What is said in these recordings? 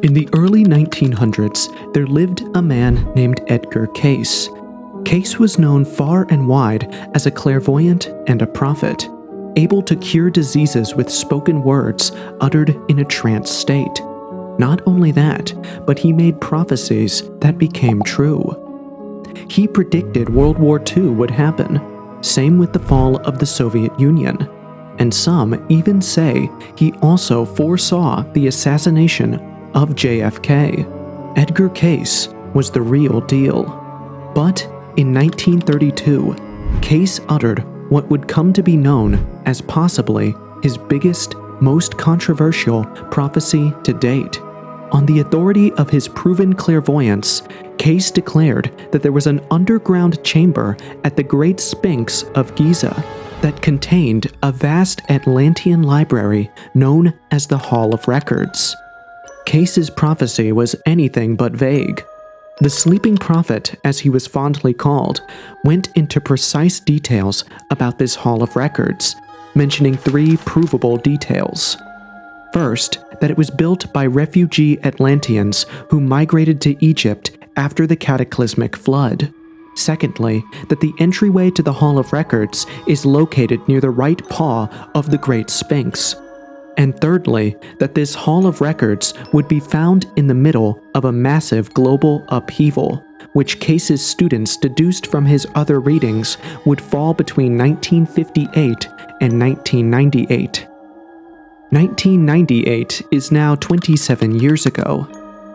In the early 1900s, there lived a man named Edgar Cayce. Cayce was known far and wide as a clairvoyant and a prophet, able to cure diseases with spoken words uttered in a trance state. Not only that, but he made prophecies that became true. He predicted World War II would happen, same with the fall of the Soviet Union, and some even say he also foresaw the assassination of JFK. Edgar Cayce was the real deal. But in 1932, Cayce uttered what would come to be known as possibly his biggest, most controversial prophecy to date. On the authority of his proven clairvoyance, Cayce declared that there was an underground chamber at the Great Sphinx of Giza that contained a vast Atlantean library known as the Hall of Records. Cayce's prophecy was anything but vague. The sleeping prophet, as he was fondly called, went into precise details about this Hall of Records, mentioning three provable details. First, that it was built by refugee Atlanteans who migrated to Egypt after the cataclysmic flood. Secondly, that the entryway to the Hall of Records is located near the right paw of the Great Sphinx. And thirdly, that this Hall of Records would be found in the middle of a massive global upheaval, which Cayce's students deduced from his other readings would fall between 1958 and 1998. 1998 is now 27 years ago,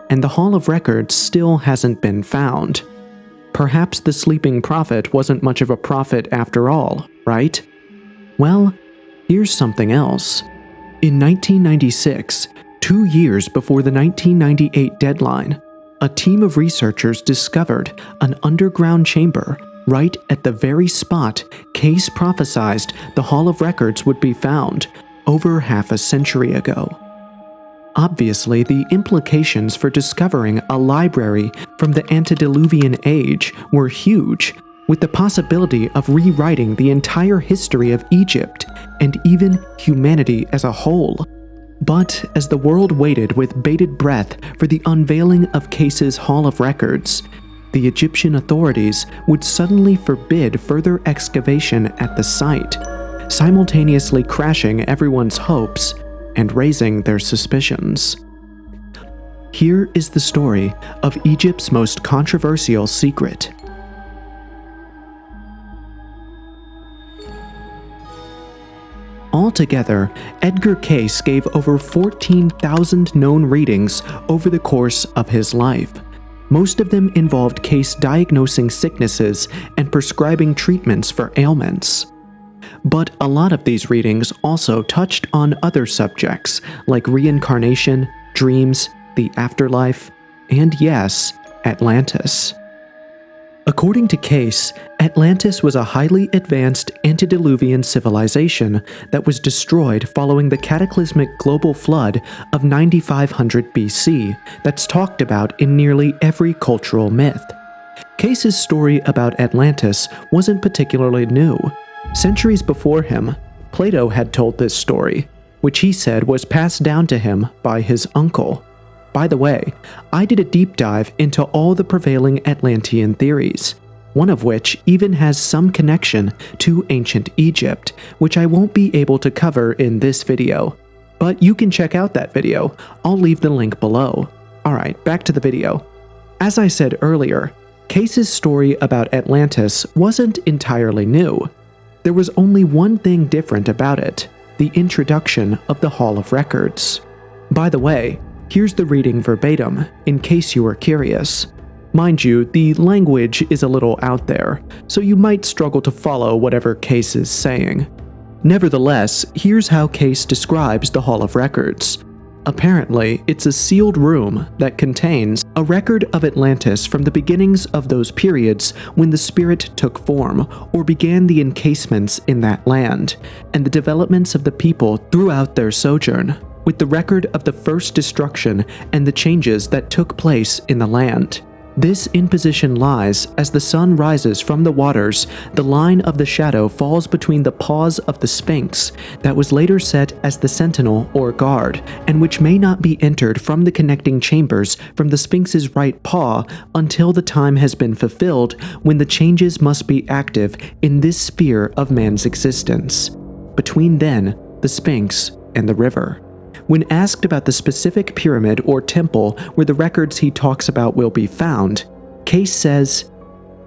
and the Hall of Records still hasn't been found. Perhaps the sleeping prophet wasn't much of a prophet after all, right? Well, here's something else. In 1996, 2 years before the 1998 deadline, a team of researchers discovered an underground chamber right at the very spot Cayce prophesied the Hall of Records would be found over half a century ago. Obviously, the implications for discovering a library from the antediluvian age were huge, with the possibility of rewriting the entire history of Egypt and even humanity as a whole. But as the world waited with bated breath for the unveiling of Cayce's Hall of Records, the Egyptian authorities would suddenly forbid further excavation at the site, simultaneously crashing everyone's hopes and raising their suspicions. Here is the story of Egypt's most controversial secret. Altogether, Edgar Cayce gave over 14,000 known readings over the course of his life. Most of them involved Cayce diagnosing sicknesses and prescribing treatments for ailments. But a lot of these readings also touched on other subjects like reincarnation, dreams, the afterlife, and yes, Atlantis. According to Cayce, Atlantis was a highly advanced antediluvian civilization that was destroyed following the cataclysmic global flood of 9500 BC that's talked about in nearly every cultural myth. Cayce's story about Atlantis wasn't particularly new. Centuries before him, Plato had told this story, which he said was passed down to him by his uncle. By the way, I did a deep dive into all the prevailing Atlantean theories, one of which even has some connection to ancient Egypt, which I won't be able to cover in this video. But you can check out that video, I'll leave the link below. Alright, back to the video. As I said earlier, Cayce's story about Atlantis wasn't entirely new. There was only one thing different about it, the introduction of the Hall of Records. By the way, here's the reading verbatim, in case you were curious. Mind you, the language is a little out there, so you might struggle to follow whatever Cayce is saying. Nevertheless, here's how Cayce describes the Hall of Records. Apparently, it's a sealed room that contains a record of Atlantis from the beginnings of those periods when the spirit took form or began the encasements in that land, and the developments of the people throughout their sojourn, with the record of the first destruction and the changes that took place in the land. This in position lies as the sun rises from the waters. The line of the shadow falls between the paws of the Sphinx that was later set as the sentinel or guard, and which may not be entered from the connecting chambers from the Sphinx's right paw until the time has been fulfilled when the changes must be active in this sphere of man's existence. Between then, the Sphinx and the river. When asked about the specific pyramid or temple where the records he talks about will be found, Cayce says,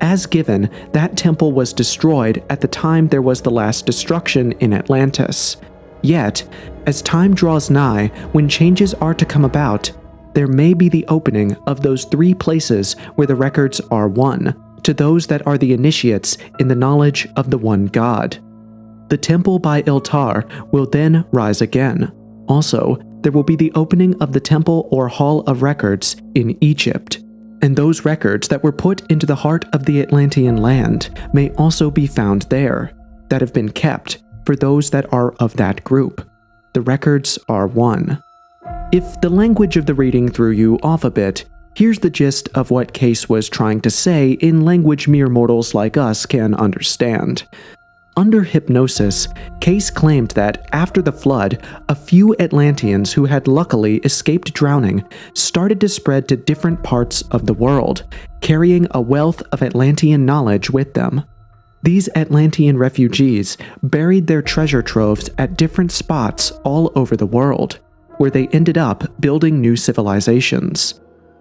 "As given, that temple was destroyed at the time there was the last destruction in Atlantis. Yet, as time draws nigh, when changes are to come about, there may be the opening of those 3 places where the records are one, to those that are the initiates in the knowledge of the one God. The temple by Iltar will then rise again. Also, there will be the opening of the temple or hall of records in Egypt, and those records that were put into the heart of the Atlantean land may also be found there, that have been kept for those that are of that group. The records are one." If the language of the reading threw you off a bit, here's the gist of what Cayce was trying to say in language mere mortals like us can understand. Under hypnosis, Cayce claimed that after the flood, a few Atlanteans who had luckily escaped drowning started to spread to different parts of the world, carrying a wealth of Atlantean knowledge with them. These Atlantean refugees buried their treasure troves at different spots all over the world, where they ended up building new civilizations.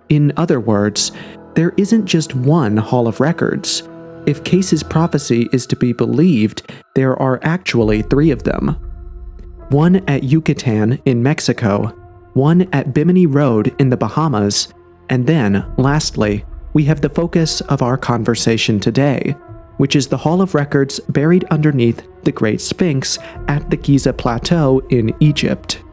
In other words, there isn't just one Hall of Records. If Cayce's prophecy is to be believed, there are actually 3 of them. One at Yucatan in Mexico, one at Bimini Road in the Bahamas, and then, lastly, we have the focus of our conversation today, which is the Hall of Records buried underneath the Great Sphinx at the Giza Plateau in Egypt.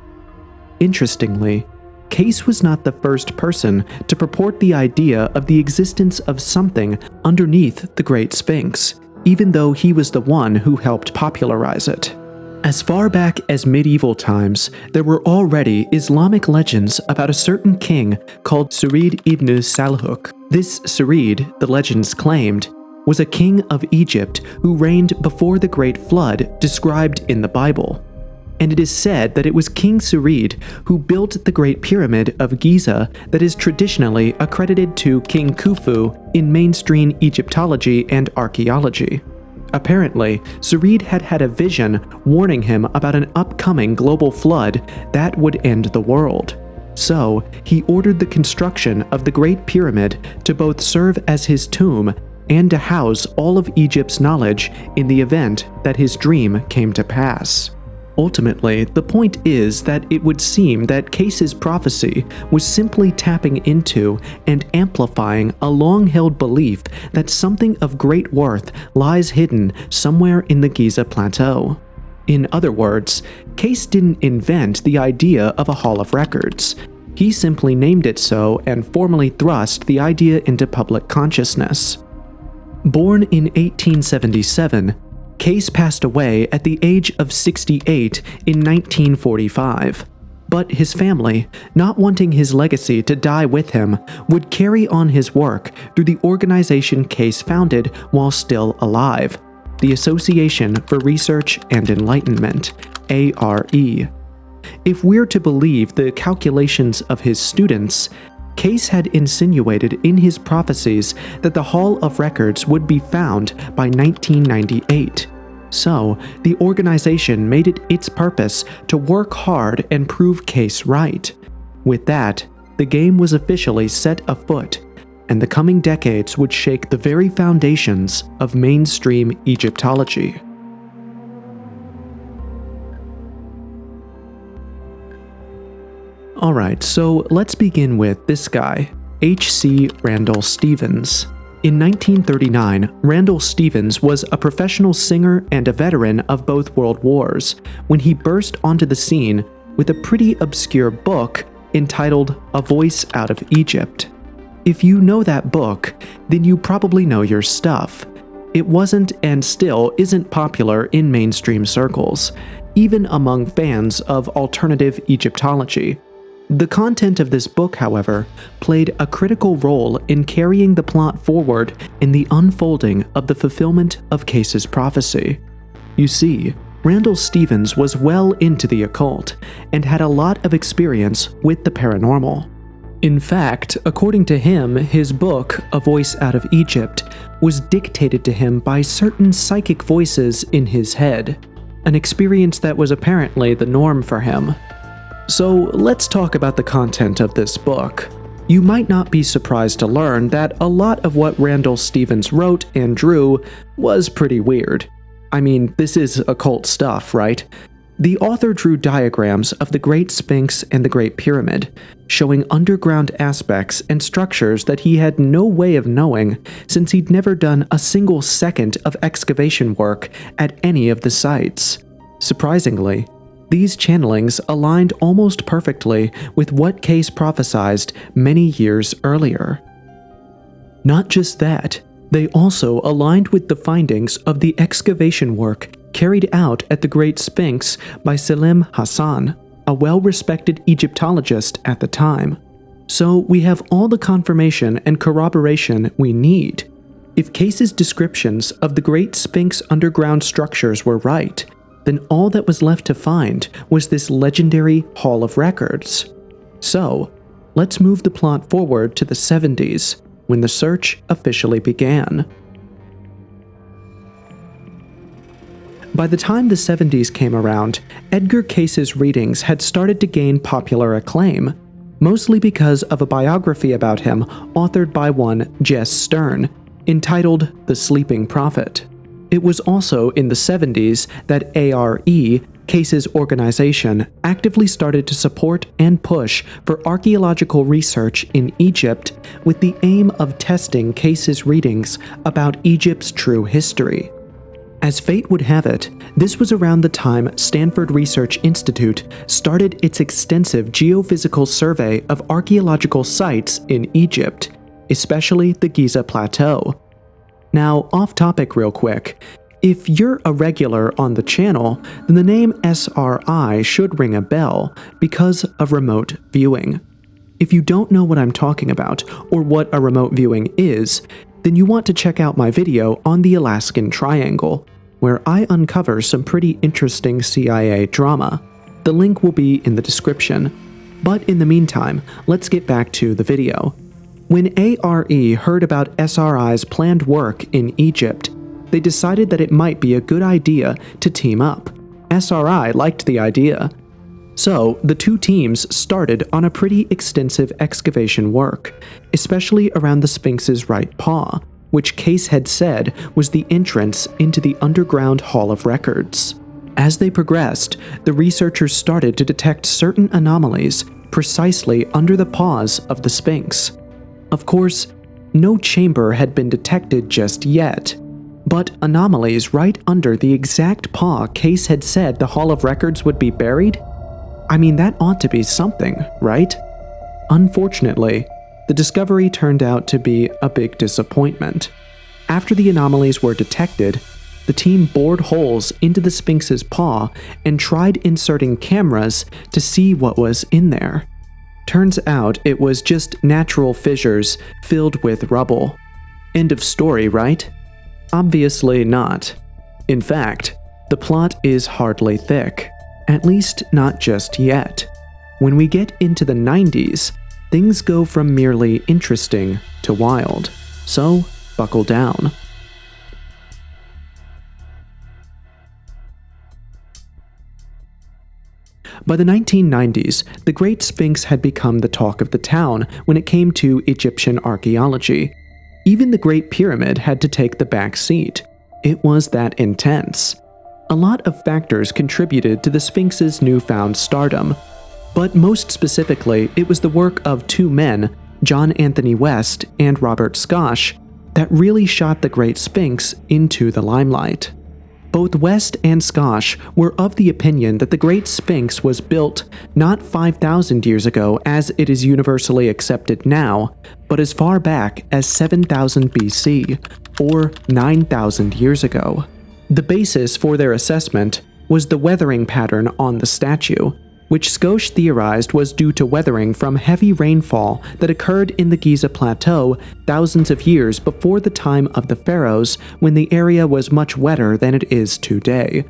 Interestingly, Cayce was not the first person to purport the idea of the existence of something underneath the Great Sphinx, even though he was the one who helped popularize it. As far back as medieval times, there were already Islamic legends about a certain king called Sarid ibn Salhuk. This Sarid, the legends claimed, was a king of Egypt who reigned before the Great Flood described in the Bible. And it is said that it was King Sarid who built the Great Pyramid of Giza that is traditionally accredited to King Khufu in mainstream Egyptology and archaeology. Apparently, Sarid had had a vision warning him about an upcoming global flood that would end the world. So, he ordered the construction of the Great Pyramid to both serve as his tomb and to house all of Egypt's knowledge in the event that his dream came to pass. Ultimately, the point is that it would seem that Cayce's prophecy was simply tapping into and amplifying a long-held belief that something of great worth lies hidden somewhere in the Giza Plateau. In other words, Cayce didn't invent the idea of a Hall of Records. He simply named it so and formally thrust the idea into public consciousness. Born in 1877, Cayce passed away at the age of 68 in 1945, but his family, not wanting his legacy to die with him, would carry on his work through the organization Cayce founded while still alive, the Association for Research and Enlightenment, ARE. If we're to believe the calculations of his students, Cayce had insinuated in his prophecies that the Hall of Records would be found by 1998. So, the organization made it its purpose to work hard and prove Cayce right. With that, the game was officially set afoot, and the coming decades would shake the very foundations of mainstream Egyptology. Alright, so let's begin with this guy, H.C. Randall Stevens. In 1939, Randall Stevens was a professional singer and a veteran of both world wars when he burst onto the scene with a pretty obscure book entitled A Voice Out of Egypt. If you know that book, then you probably know your stuff. It wasn't and still isn't popular in mainstream circles, even among fans of alternative Egyptology. The content of this book, however, played a critical role in carrying the plot forward in the unfolding of the fulfillment of Cayce's prophecy. You see, Randall Stevens was well into the occult and had a lot of experience with the paranormal. In fact, according to him, his book, A Voice Out of Egypt, was dictated to him by certain psychic voices in his head, an experience that was apparently the norm for him. So let's talk about the content of this book. You might not be surprised to learn that a lot of what Randall Stevens wrote and drew was pretty weird. I mean, this is occult stuff, right? The author drew diagrams of the Great Sphinx and the Great Pyramid, showing underground aspects and structures that he had no way of knowing since he'd never done a single second of excavation work at any of the sites. Surprisingly, these channelings aligned almost perfectly with what Cayce prophesied many years earlier. Not just that, they also aligned with the findings of the excavation work carried out at the Great Sphinx by Selim Hassan, a well-respected Egyptologist at the time. So we have all the confirmation and corroboration we need. If Cayce's descriptions of the Great Sphinx underground structures were right, then all that was left to find was this legendary Hall of Records. So, let's move the plot forward to the 70s, when the search officially began. By the time the 70s came around, Edgar Cayce's readings had started to gain popular acclaim, mostly because of a biography about him authored by one Jess Stern, entitled The Sleeping Prophet. It was also in the 70s that ARE, Cayce's organization, actively started to support and push for archaeological research in Egypt with the aim of testing Cayce's readings about Egypt's true history. As fate would have it, this was around the time Stanford Research Institute started its extensive geophysical survey of archaeological sites in Egypt, especially the Giza Plateau. Now, off topic real quick, if you're a regular on the channel, then the name SRI should ring a bell because of remote viewing. If you don't know what I'm talking about or what a remote viewing is, then you want to check out my video on the Alaskan Triangle, where I uncover some pretty interesting CIA drama. The link will be in the description. But in the meantime, let's get back to the video. When ARE heard about SRI's planned work in Egypt, they decided that it might be a good idea to team up. SRI liked the idea. So, the two teams started on a pretty extensive excavation work, especially around the Sphinx's right paw, which Cayce had said was the entrance into the underground Hall of Records. As they progressed, the researchers started to detect certain anomalies precisely under the paws of the Sphinx. Of course, no chamber had been detected just yet, but anomalies right under the exact paw Cayce had said the Hall of Records would be buried? I mean, that ought to be something, right? Unfortunately, the discovery turned out to be a big disappointment. After the anomalies were detected, the team bored holes into the Sphinx's paw and tried inserting cameras to see what was in there. Turns out it was just natural fissures filled with rubble. End of story, right? Obviously not. In fact, the plot is hardly thick, at least not just yet. When we get into the 90s, things go from merely interesting to wild, so buckle down. By the 1990s, the Great Sphinx had become the talk of the town when it came to Egyptian archaeology. Even the Great Pyramid had to take the back seat. It was that intense. A lot of factors contributed to the Sphinx's newfound stardom, but most specifically, it was the work of two men, John Anthony West and Robert Schoch, that really shot the Great Sphinx into the limelight. Both West and Schoch were of the opinion that the Great Sphinx was built not 5,000 years ago as it is universally accepted now, but as far back as 7,000 BC, or 9,000 years ago. The basis for their assessment was the weathering pattern on the statue. which Scosh theorized was due to weathering from heavy rainfall that occurred in the Giza Plateau thousands of years before the time of the pharaohs, when the area was much wetter than it is today.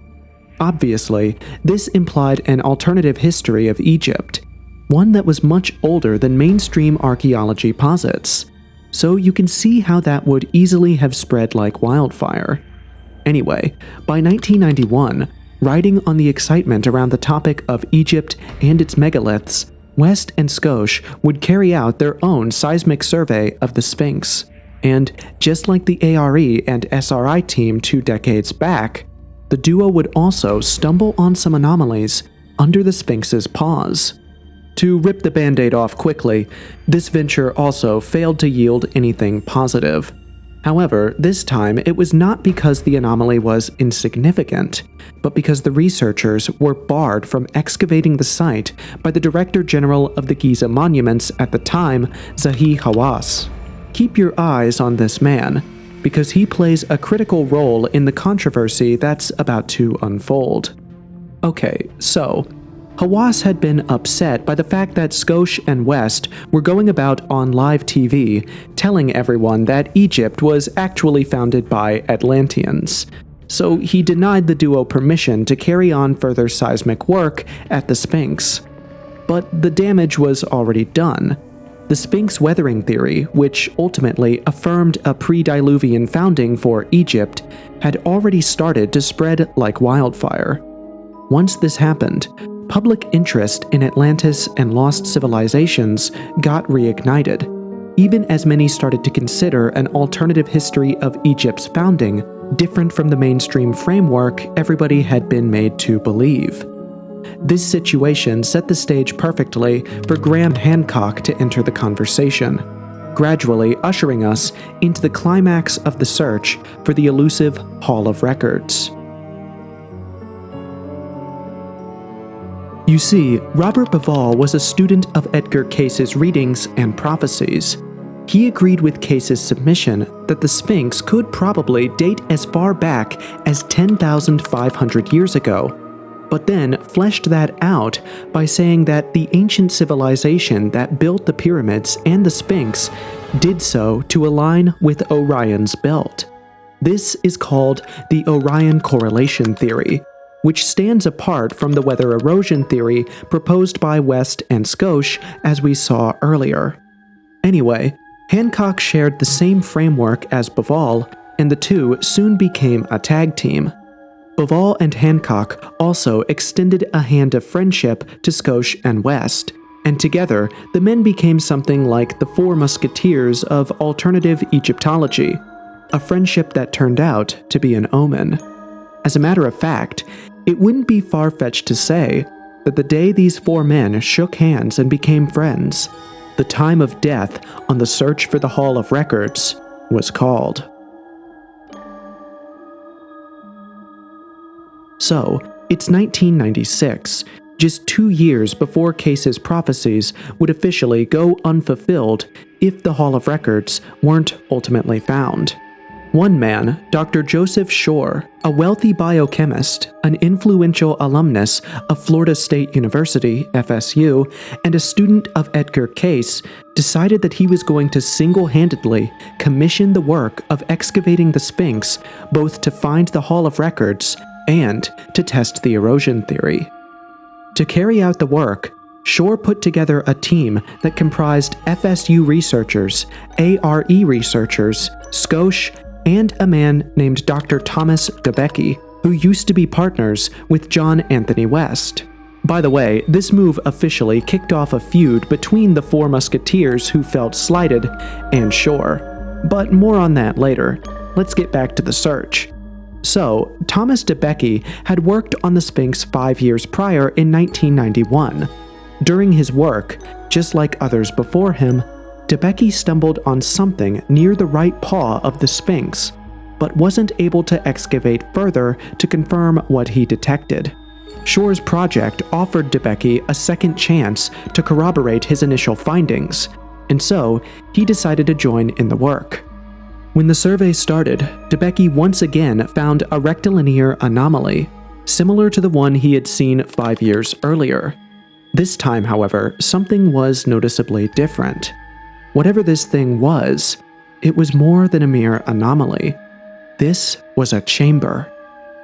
Obviously, this implied an alternative history of Egypt, one that was much older than mainstream archaeology posits. So you can see how that would easily have spread like wildfire. Anyway, by 1991, riding on the excitement around the topic of Egypt and its megaliths, West and Scosh would carry out their own seismic survey of the Sphinx. And just like the ARE and SRI team 2 decades back, the duo would also stumble on some anomalies under the Sphinx's paws. To rip the band-aid off quickly, this venture also failed to yield anything positive. However, this time it was not because the anomaly was insignificant, but because the researchers were barred from excavating the site by the Director General of the Giza Monuments at the time, Zahi Hawass. Keep your eyes on this man, because he plays a critical role in the controversy that's about to unfold. Okay, so Hawass had been upset by the fact that Scosh and West were going about on live TV telling everyone that Egypt was actually founded by Atlanteans. So he denied the duo permission to carry on further seismic work at the Sphinx. But the damage was already done. The Sphinx weathering theory, which ultimately affirmed a pre-Diluvian founding for Egypt, had already started to spread like wildfire. Once this happened, public interest in Atlantis and lost civilizations got reignited, even as many started to consider an alternative history of Egypt's founding different from the mainstream framework everybody had been made to believe. This situation set the stage perfectly for Graham Hancock to enter the conversation, gradually ushering us into the climax of the search for the elusive Hall of Records. You see, Robert Bauval was a student of Edgar Cayce's readings and prophecies. He agreed with Cayce's submission that the Sphinx could probably date as far back as 10,500 years ago, but then fleshed that out by saying that the ancient civilization that built the pyramids and the Sphinx did so to align with Orion's belt. This is called the Orion correlation theory, which stands apart from the weather erosion theory proposed by West and Scosh as we saw earlier. Anyway, Hancock shared the same framework as Bauval, and the two soon became a tag team. Bauval and Hancock also extended a hand of friendship to Scosh and West, and together the men became something like the Four Musketeers of alternative Egyptology, a friendship that turned out to be an omen. As a matter of fact, it wouldn't be far-fetched to say that the day these four men shook hands and became friends, the time of death on the search for the Hall of Records was called. So, it's 1996, just 2 years before Cayce's prophecies would officially go unfulfilled if the Hall of Records weren't ultimately found. One man, Dr. Joseph Shore, a wealthy biochemist, an influential alumnus of Florida State University, FSU, and a student of Edgar Cayce, decided that he was going to single-handedly commission the work of excavating the Sphinx, both to find the Hall of Records and to test the erosion theory. To carry out the work, Shore put together a team that comprised FSU researchers, ARE researchers, Scosh, and a man named Dr. Thomas Gebecki, who used to be partners with John Anthony West. By the way, this move officially kicked off a feud between the Four Musketeers who felt slighted and Shore. But more on that later. Let's get back to the search. So, Thomas Gebecki had worked on the Sphinx 5 years prior in 1991. During his work, just like others before him, Gebecki stumbled on something near the right paw of the Sphinx, but wasn't able to excavate further to confirm what he detected. Shore's project offered Gebecki a second chance to corroborate his initial findings, and so he decided to join in the work. When the survey started, Gebecki once again found a rectilinear anomaly, similar to the one he had seen 5 years earlier. This time, however, something was noticeably different. Whatever this thing was, it was more than a mere anomaly. This was a chamber.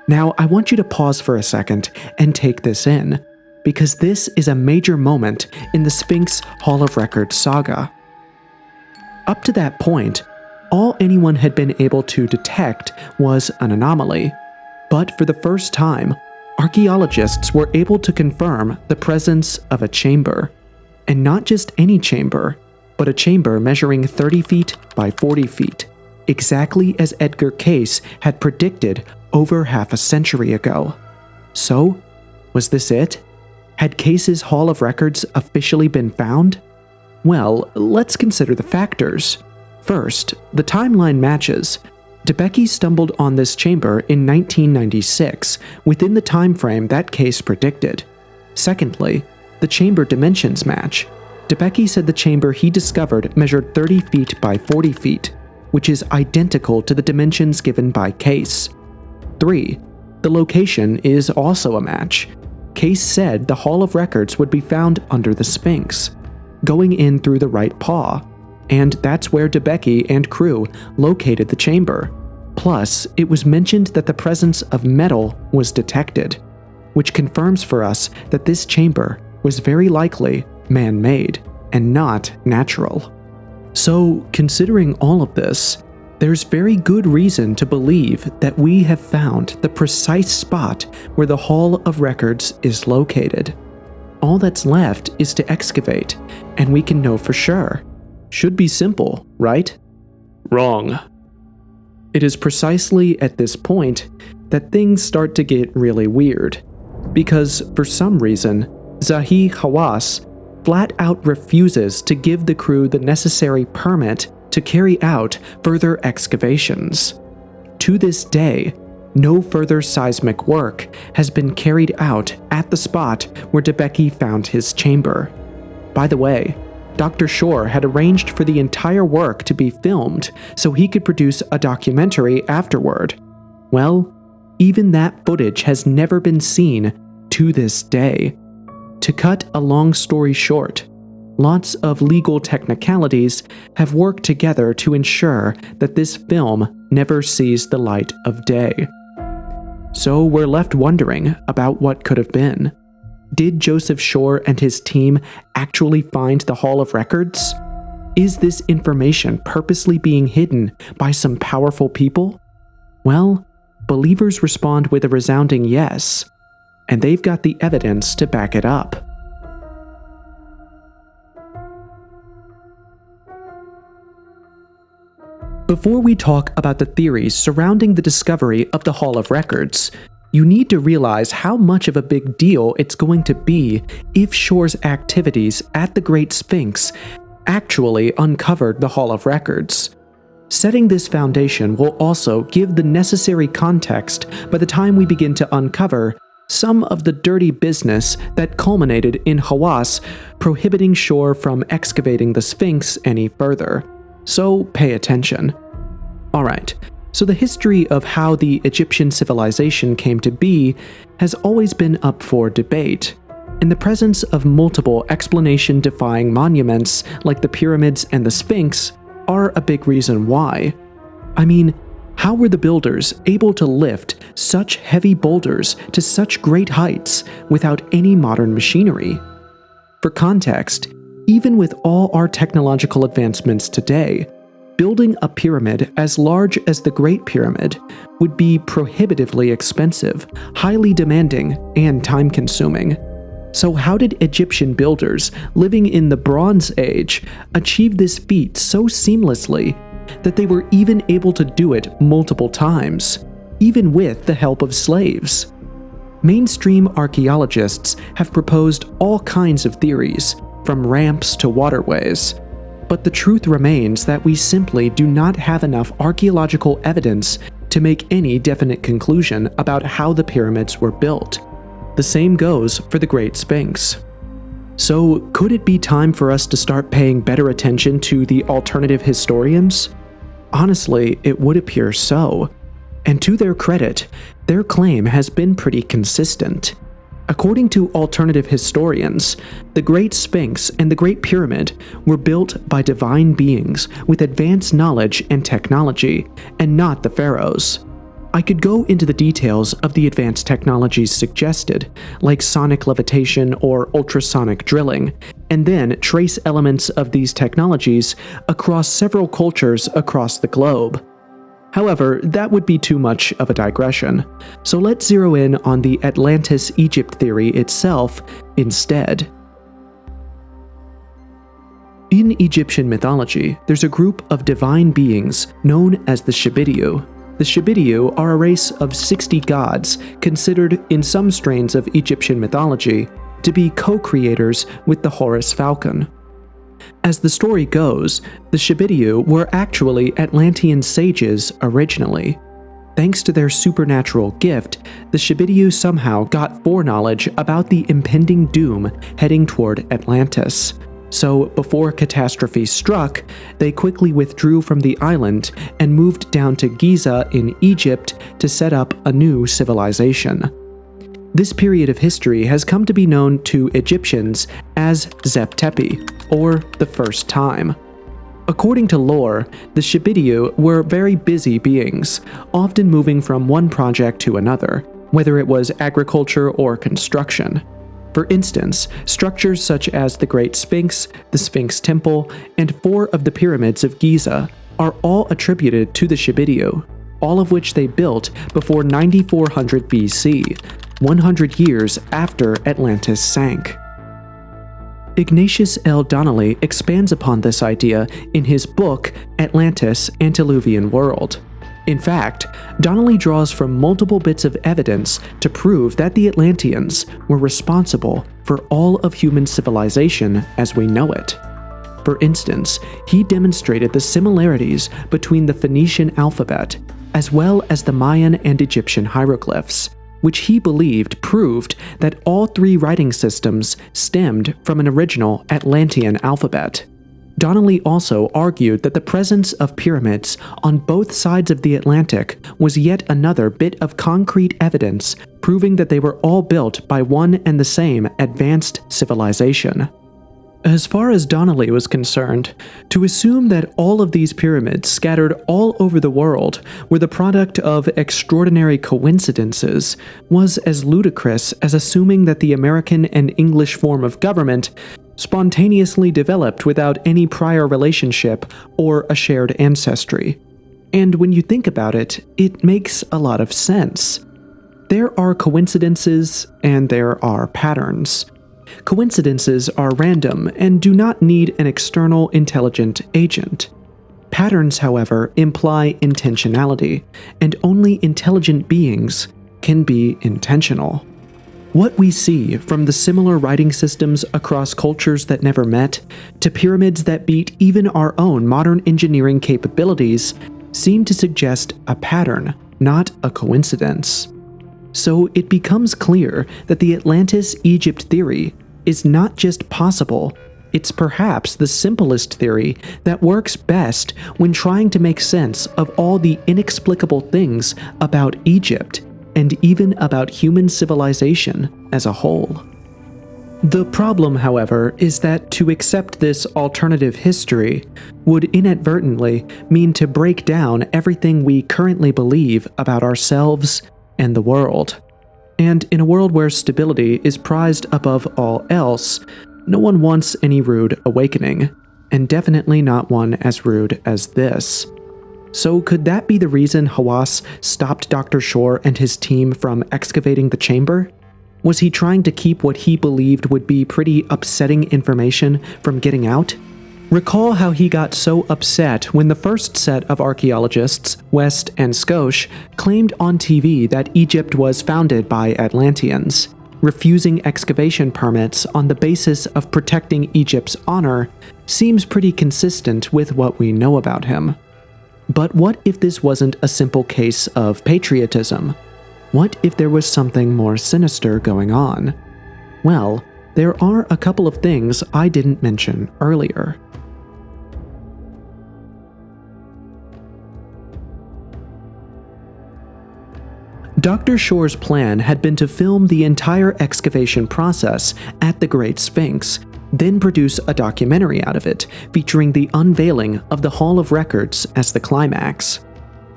Now, I want you to pause for a second and take this in, because this is a major moment in the Sphinx Hall of Records saga. Up to that point, all anyone had been able to detect was an anomaly, but for the first time, archaeologists were able to confirm the presence of a chamber. And not just any chamber, but a chamber measuring 30 feet by 40 feet, exactly as Edgar Cayce had predicted over half a century ago. So, was this it? Had Cayce's Hall of Records officially been found? Well, let's consider the factors. First, the timeline matches. DeBakey stumbled on this chamber in 1996, within the time frame that Cayce predicted. Secondly, the chamber dimensions match. DeBakey said the chamber he discovered measured 30 feet by 40 feet, which is identical to the dimensions given by Cayce. 3. The location is also a match. Cayce said the Hall of Records would be found under the Sphinx, going in through the right paw, and that's where DeBakey and crew located the chamber. Plus, it was mentioned that the presence of metal was detected, which confirms for us that this chamber was very likely man-made and not natural. So, considering all of this, there's very good reason to believe that we have found the precise spot where the Hall of Records is located. All that's left is to excavate, and we can know for sure. Should be simple, right? Wrong. It is precisely at this point that things start to get really weird, because for some reason, Zahi Hawass flat out refuses to give the crew the necessary permit to carry out further excavations. To this day, no further seismic work has been carried out at the spot where DeBakey found his chamber. By the way, Dr. Shore had arranged for the entire work to be filmed so he could produce a documentary afterward. Well, even that footage has never been seen to this day. To cut a long story short, lots of legal technicalities have worked together to ensure that this film never sees the light of day. So we're left wondering about what could have been. Did Joseph Shore and his team actually find the Hall of Records? Is this information purposely being hidden by some powerful people? Well, believers respond with a resounding yes, and they've got the evidence to back it up. Before we talk about the theories surrounding the discovery of the Hall of Records, you need to realize how much of a big deal it's going to be if Shore's activities at the Great Sphinx actually uncovered the Hall of Records. Setting this foundation will also give the necessary context by the time we begin to uncover some of the dirty business that culminated in Hawass prohibiting Shore from excavating the Sphinx any further. So pay attention. Alright, so the history of how the Egyptian civilization came to be has always been up for debate, and the presence of multiple explanation-defying monuments like the pyramids and the Sphinx are a big reason why. I mean, how were the builders able to lift such heavy boulders to such great heights without any modern machinery? For context, even with all our technological advancements today, building a pyramid as large as the Great Pyramid would be prohibitively expensive, highly demanding, and time-consuming. So how did Egyptian builders living in the Bronze Age achieve this feat so seamlessly that they were even able to do it multiple times, even with the help of slaves? Mainstream archaeologists have proposed all kinds of theories, from ramps to waterways, but the truth remains that we simply do not have enough archaeological evidence to make any definite conclusion about how the pyramids were built. The same goes for the Great Sphinx. So, could it be time for us to start paying better attention to the alternative historians? Honestly, it would appear so. And to their credit, their claim has been pretty consistent. According to alternative historians, the Great Sphinx and the Great Pyramid were built by divine beings with advanced knowledge and technology, and not the pharaohs. I could go into the details of the advanced technologies suggested, like sonic levitation or ultrasonic drilling, and then trace elements of these technologies across several cultures across the globe. However, that would be too much of a digression, so let's zero in on the Atlantis-Egypt theory itself instead. In Egyptian mythology, there's a group of divine beings known as the Shabidiu. The Shabidiu are a race of 60 gods considered, in some strains of Egyptian mythology, to be co-creators with the Horus Falcon. As the story goes, the Shabidiu were actually Atlantean sages originally. Thanks to their supernatural gift, the Shabidiu somehow got foreknowledge about the impending doom heading toward Atlantis. So, before catastrophe struck, they quickly withdrew from the island and moved down to Giza in Egypt to set up a new civilization. This period of history has come to be known to Egyptians as Zep Tepi, or the first time. According to lore, the Shabidiu were very busy beings, often moving from one project to another, whether it was agriculture or construction. For instance, structures such as the Great Sphinx, the Sphinx Temple, and 4 of the pyramids of Giza are all attributed to the Shabidiu, all of which they built before 9400 BC, 100 years after Atlantis sank. Ignatius L. Donnelly expands upon this idea in his book Atlantis: Antediluvian World. In fact, Donnelly draws from multiple bits of evidence to prove that the Atlanteans were responsible for all of human civilization as we know it. For instance, he demonstrated the similarities between the Phoenician alphabet, as well as the Mayan and Egyptian hieroglyphs, which he believed proved that all 3 writing systems stemmed from an original Atlantean alphabet. Donnelly also argued that the presence of pyramids on both sides of the Atlantic was yet another bit of concrete evidence proving that they were all built by one and the same advanced civilization. As far as Donnelly was concerned, to assume that all of these pyramids scattered all over the world were the product of extraordinary coincidences was as ludicrous as assuming that the American and English form of government spontaneously developed without any prior relationship or a shared ancestry. And when you think about it, it makes a lot of sense. There are coincidences and there are patterns. Coincidences are random and do not need an external intelligent agent. Patterns, however, imply intentionality, and only intelligent beings can be intentional. What we see, from the similar writing systems across cultures that never met, to pyramids that beat even our own modern engineering capabilities, seem to suggest a pattern, not a coincidence. So it becomes clear that the Atlantis-Egypt theory is not just possible, it's perhaps the simplest theory that works best when trying to make sense of all the inexplicable things about Egypt and even about human civilization as a whole. The problem, however, is that to accept this alternative history would inadvertently mean to break down everything we currently believe about ourselves and the world. And in a world where stability is prized above all else, no one wants any rude awakening, and definitely not one as rude as this. So could that be the reason Hawass stopped Dr. Shore and his team from excavating the chamber? Was he trying to keep what he believed would be pretty upsetting information from getting out? Recall how he got so upset when the first set of archaeologists, West and Skosh, claimed on TV that Egypt was founded by Atlanteans. Refusing excavation permits on the basis of protecting Egypt's honor seems pretty consistent with what we know about him. But what if this wasn't a simple case of patriotism? What if there was something more sinister going on? Well, there are a couple of things I didn't mention earlier. Dr. Shore's plan had been to film the entire excavation process at the Great Sphinx, then produce a documentary out of it, featuring the unveiling of the Hall of Records as the climax.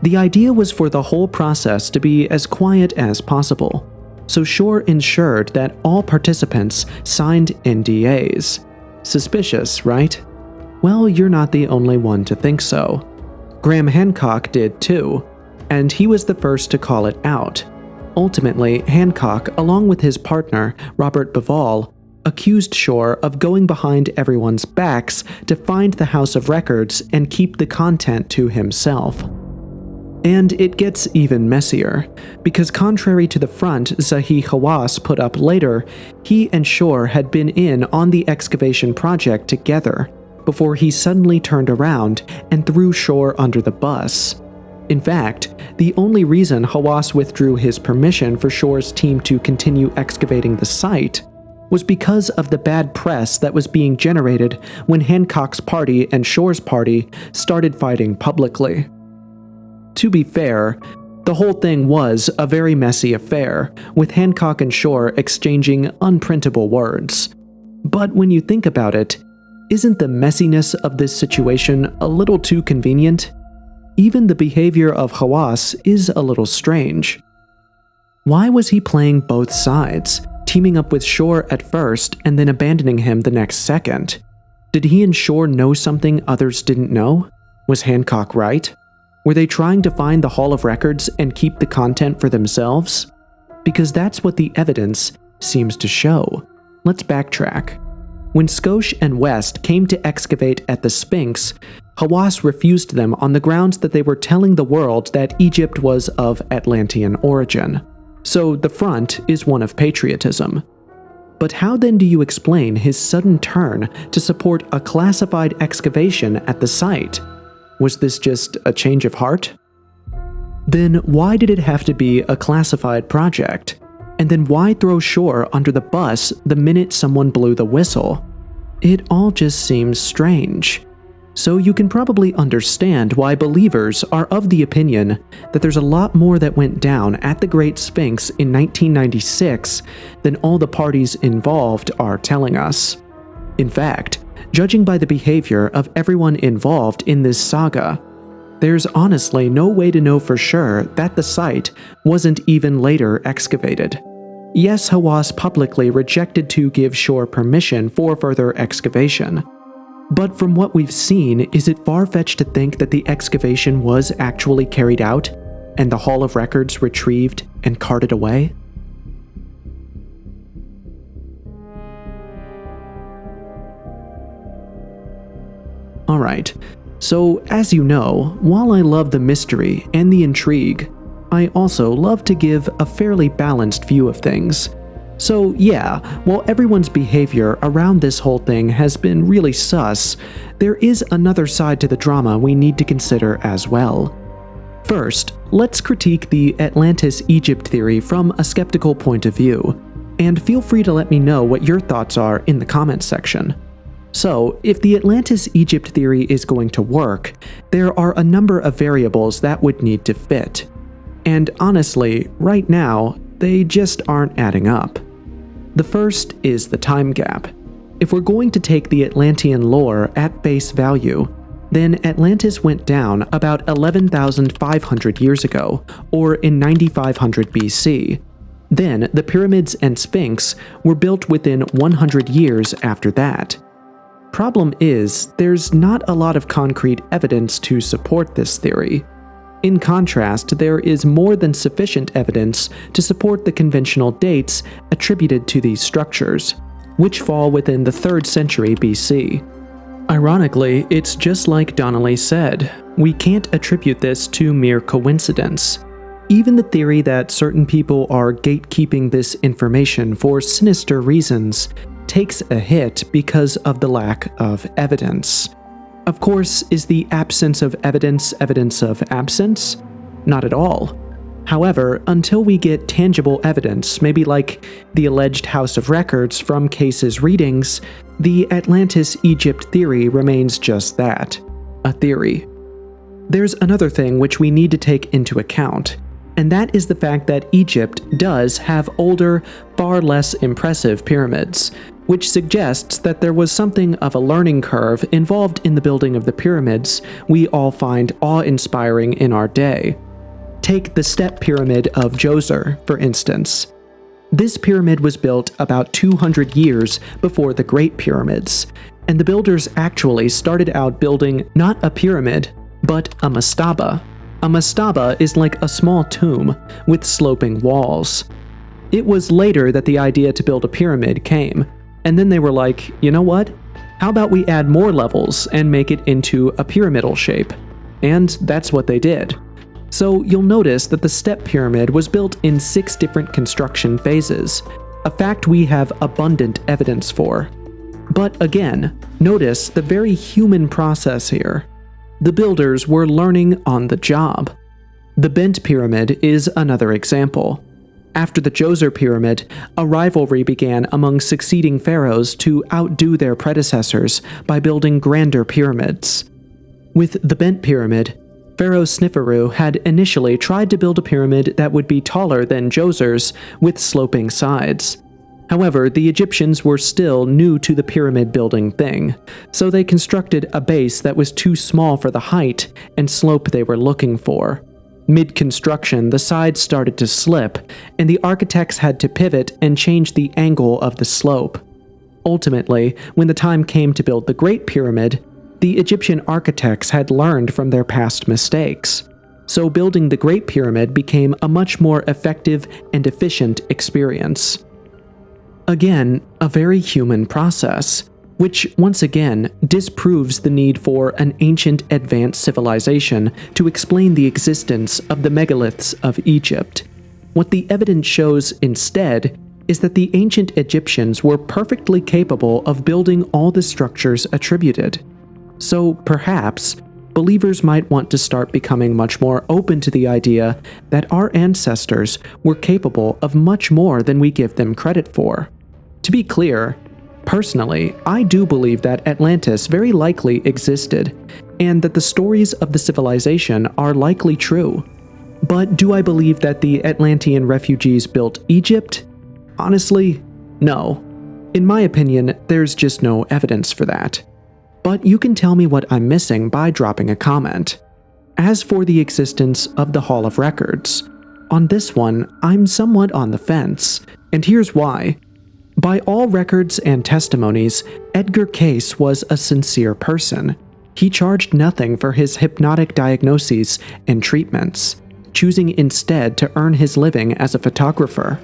The idea was for the whole process to be as quiet as possible, so Shore ensured that all participants signed NDAs. Suspicious, right? Well, you're not the only one to think so. Graham Hancock did too, and he was the first to call it out. Ultimately, Hancock, along with his partner, Robert Bivall, accused Shore of going behind everyone's backs to find the House of Records and keep the content to himself. And it gets even messier, because contrary to the front Zahi Hawass put up later, he and Shore had been in on the excavation project together, before he suddenly turned around and threw Shore under the bus. In fact, the only reason Hawass withdrew his permission for Shore's team to continue excavating the site was because of the bad press that was being generated when Hancock's party and Shore's party started fighting publicly. To be fair, the whole thing was a very messy affair, with Hancock and Shore exchanging unprintable words. But when you think about it, isn't the messiness of this situation a little too convenient? Even the behavior of Hawass is a little strange. Why was he playing both sides, teaming up with Shore at first and then abandoning him the next second? Did he and Shore know something others didn't know? Was Hancock right? Were they trying to find the Hall of Records and keep the content for themselves? Because that's what the evidence seems to show. Let's backtrack. When Schoch and West came to excavate at the Sphinx, Hawass refused them on the grounds that they were telling the world that Egypt was of Atlantean origin. So the front is one of patriotism. But how then do you explain his sudden turn to support a classified excavation at the site? Was this just a change of heart? Then why did it have to be a classified project? And then why throw Shore under the bus the minute someone blew the whistle? It all just seems strange. So you can probably understand why believers are of the opinion that there's a lot more that went down at the Great Sphinx in 1996 than all the parties involved are telling us. In fact, judging by the behavior of everyone involved in this saga, there's honestly no way to know for sure that the site wasn't even later excavated. Yes, Hawass publicly rejected to give Shore permission for further excavation. But from what we've seen, is it far-fetched to think that the excavation was actually carried out and the Hall of Records retrieved and carted away? Alright, so as you know, while I love the mystery and the intrigue, I also love to give a fairly balanced view of things. So yeah, while everyone's behavior around this whole thing has been really sus, there is another side to the drama we need to consider as well. First, let's critique the Atlantis-Egypt theory from a skeptical point of view, and feel free to let me know what your thoughts are in the comments section. So, if the Atlantis-Egypt theory is going to work, there are a number of variables that would need to fit. And honestly, right now, they just aren't adding up. The first is the time gap. If we're going to take the Atlantean lore at base value, then Atlantis went down about 11,500 years ago, or in 9500 BC. Then, the pyramids and Sphinx were built within 100 years after that. Problem is, there's not a lot of concrete evidence to support this theory. In contrast, there is more than sufficient evidence to support the conventional dates attributed to these structures, which fall within the 3rd century BC. Ironically, it's just like Donnelly said, we can't attribute this to mere coincidence. Even the theory that certain people are gatekeeping this information for sinister reasons takes a hit because of the lack of evidence. Of course, is the absence of evidence evidence of absence? Not at all. However, until we get tangible evidence, maybe like the alleged House of Records from Cayce's readings, the Atlantis-Egypt theory remains just that, a theory. There's another thing which we need to take into account, and that is the fact that Egypt does have older, far less impressive pyramids, which suggests that there was something of a learning curve involved in the building of the pyramids we all find awe-inspiring in our day. Take the Step Pyramid of Djoser, for instance. This pyramid was built about 200 years before the Great Pyramids, and the builders actually started out building not a pyramid, but a mastaba. A mastaba is like a small tomb with sloping walls. It was later that the idea to build a pyramid came, and then they were like, you know what? How about we add more levels and make it into a pyramidal shape? And that's what they did. So you'll notice that the Step Pyramid was built in 6 different construction phases, a fact we have abundant evidence for. But again, notice the very human process here. The builders were learning on the job. The Bent Pyramid is another example. After the Djoser Pyramid, a rivalry began among succeeding pharaohs to outdo their predecessors by building grander pyramids. With the Bent Pyramid, Pharaoh Sneferu had initially tried to build a pyramid that would be taller than Djoser's with sloping sides. However, the Egyptians were still new to the pyramid building thing, so they constructed a base that was too small for the height and slope they were looking for. Mid-construction, the sides started to slip, and the architects had to pivot and change the angle of the slope. Ultimately, when the time came to build the Great Pyramid, the Egyptian architects had learned from their past mistakes, so building the Great Pyramid became a much more effective and efficient experience. Again, a very human process, which once again disproves the need for an ancient advanced civilization to explain the existence of the megaliths of Egypt. What the evidence shows instead is that the ancient Egyptians were perfectly capable of building all the structures attributed. So perhaps, believers might want to start becoming much more open to the idea that our ancestors were capable of much more than we give them credit for. To be clear, personally, I do believe that Atlantis very likely existed, and that the stories of the civilization are likely true. But do I believe that the Atlantean refugees built Egypt? Honestly, no. In my opinion, there's just no evidence for that. But you can tell me what I'm missing by dropping a comment. As for the existence of the Hall of Records, on this one, I'm somewhat on the fence, and here's why. By all records and testimonies, Edgar Cayce was a sincere person. He charged nothing for his hypnotic diagnoses and treatments, choosing instead to earn his living as a photographer.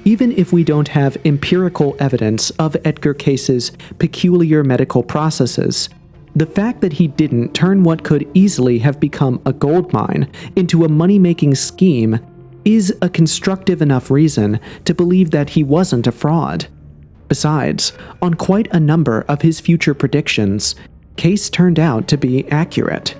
Even if we don't have empirical evidence of Edgar Cayce's peculiar medical processes, the fact that he didn't turn what could easily have become a gold mine into a money-making scheme is a constructive enough reason to believe that he wasn't a fraud. Besides, on quite a number of his future predictions, Cayce turned out to be accurate.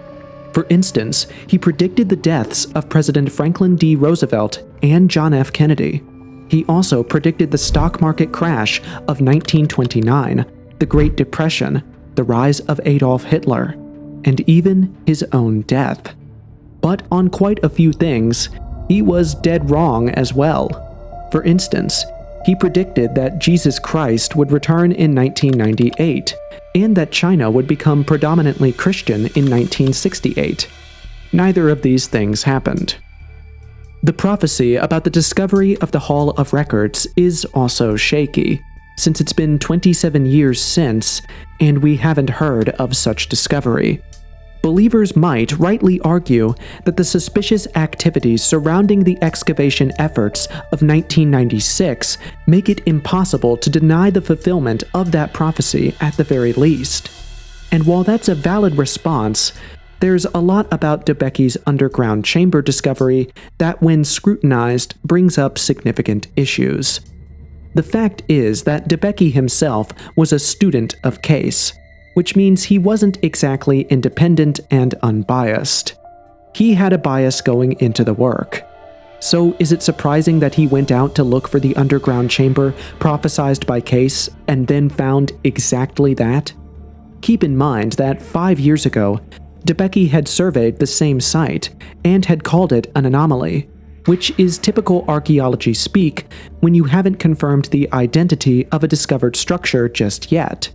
For instance, he predicted the deaths of President Franklin D. Roosevelt and John F. Kennedy. He also predicted the stock market crash of 1929, the Great Depression, the rise of Adolf Hitler, and even his own death. But on quite a few things, he was dead wrong as well. For instance, he predicted that Jesus Christ would return in 1998, and that China would become predominantly Christian in 1968. Neither of these things happened. The prophecy about the discovery of the Hall of Records is also shaky, since it's been 27 years since, and we haven't heard of such discovery. Believers might rightly argue that the suspicious activities surrounding the excavation efforts of 1996 make it impossible to deny the fulfillment of that prophecy at the very least. And while that's a valid response, there's a lot about Debicki's underground chamber discovery that, when scrutinized, brings up significant issues. The fact is that Debicki himself was a student of Cayce, which means he wasn't exactly independent and unbiased. He had a bias going into the work. So is it surprising that he went out to look for the underground chamber prophesied by Cayce and then found exactly that? Keep in mind that 5 years ago, Debicki had surveyed the same site and had called it an anomaly. which is typical archaeology speak when you haven't confirmed the identity of a discovered structure just yet.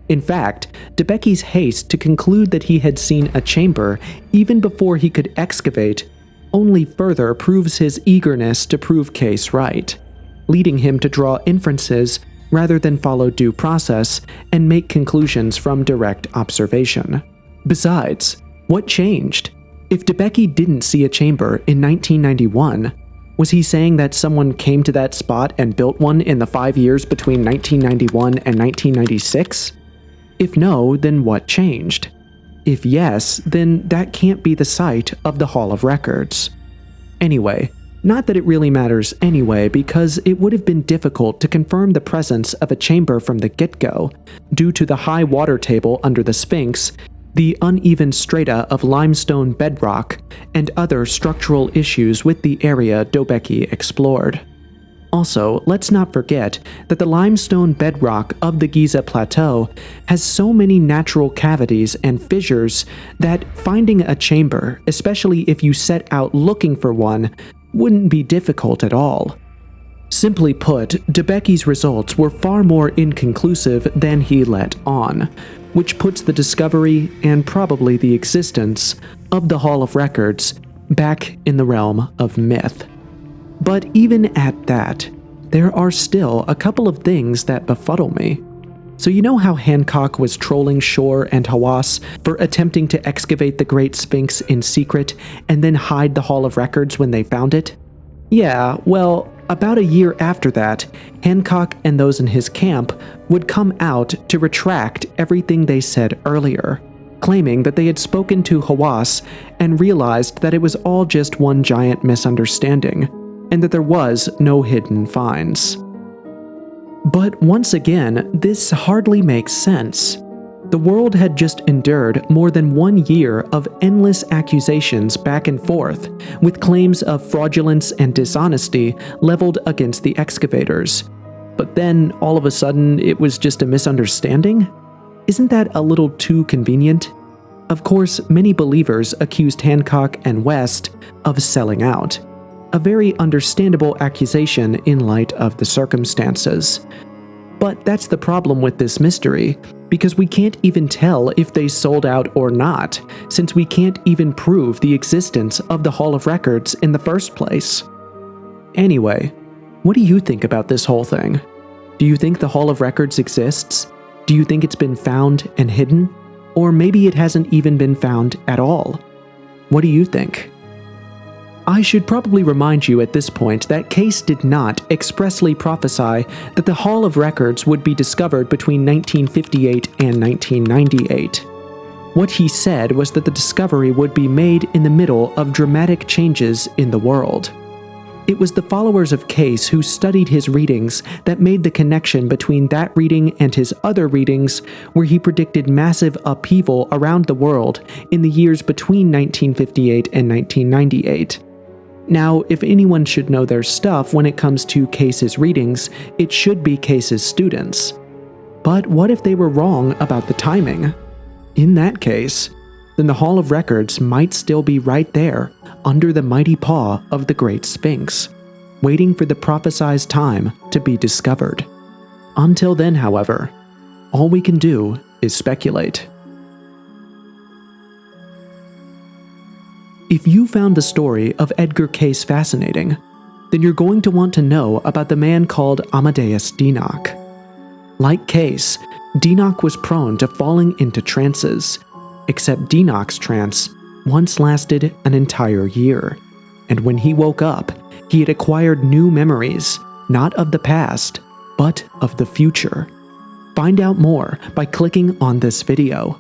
In fact, Debicki's haste to conclude that he had seen a chamber even before he could excavate only further proves his eagerness to prove Cayce right, leading him to draw inferences rather than follow due process and make conclusions from direct observation. Besides, what changed? If Debicki didn't see a chamber in 1991, was he saying that someone came to that spot and built one in the 5 years between 1991 and 1996? If no, then what changed? If yes, then that can't be the site of the Hall of Records. Anyway, not that it really matters anyway, because it would have been difficult to confirm the presence of a chamber from the get-go, due to the high water table under the Sphinx, the uneven strata of limestone bedrock, and other structural issues with the area Debicki explored. Also, let's not forget that the limestone bedrock of the Giza Plateau has so many natural cavities and fissures that finding a chamber, especially if you set out looking for one, wouldn't be difficult at all. Simply put, Debicki's results were far more inconclusive than he let on, which puts the discovery, and probably the existence, of the Hall of Records back in the realm of myth. But even at that, there are still a couple of things that befuddle me. So you know how Hancock was trolling Shore and Hawass for attempting to excavate the Great Sphinx in secret and then hide the Hall of Records when they found it? Yeah, well, about a year after that, Hancock and those in his camp would come out to retract everything they said earlier, claiming that they had spoken to Hawass and realized that it was all just one giant misunderstanding, and that there was no hidden finds. But once again, this hardly makes sense. The world had just endured more than 1 year of endless accusations back and forth, with claims of fraudulence and dishonesty leveled against the excavators. But then, all of a sudden, it was just a misunderstanding? Isn't that a little too convenient? Of course, many believers accused Hancock and West of selling out. A very understandable accusation in light of the circumstances. But that's the problem with this mystery, because we can't even tell if they sold out or not, since we can't even prove the existence of the Hall of Records in the first place. Anyway, what do you think about this whole thing? Do you think the Hall of Records exists? Do you think it's been found and hidden? Or maybe it hasn't even been found at all? What do you think? I should probably remind you at this point that Cayce did not expressly prophesy that the Hall of Records would be discovered between 1958 and 1998. What he said was that the discovery would be made in the middle of dramatic changes in the world. It was the followers of Cayce who studied his readings that made the connection between that reading and his other readings, where he predicted massive upheaval around the world in the years between 1958 and 1998. Now, if anyone should know their stuff when it comes to Cayce's readings, it should be Cayce's students. But what if they were wrong about the timing? In that case, then the Hall of Records might still be right there, under the mighty paw of the Great Sphinx, waiting for the prophesized time to be discovered. Until then, however, all we can do is speculate. If you found the story of Edgar Cayce fascinating, then you're going to want to know about the man called Amadeus Denock. Like Cayce, Denock was prone to falling into trances, except Denock's trance once lasted an entire year, and when he woke up, he had acquired new memories, not of the past, but of the future. Find out more by clicking on this video.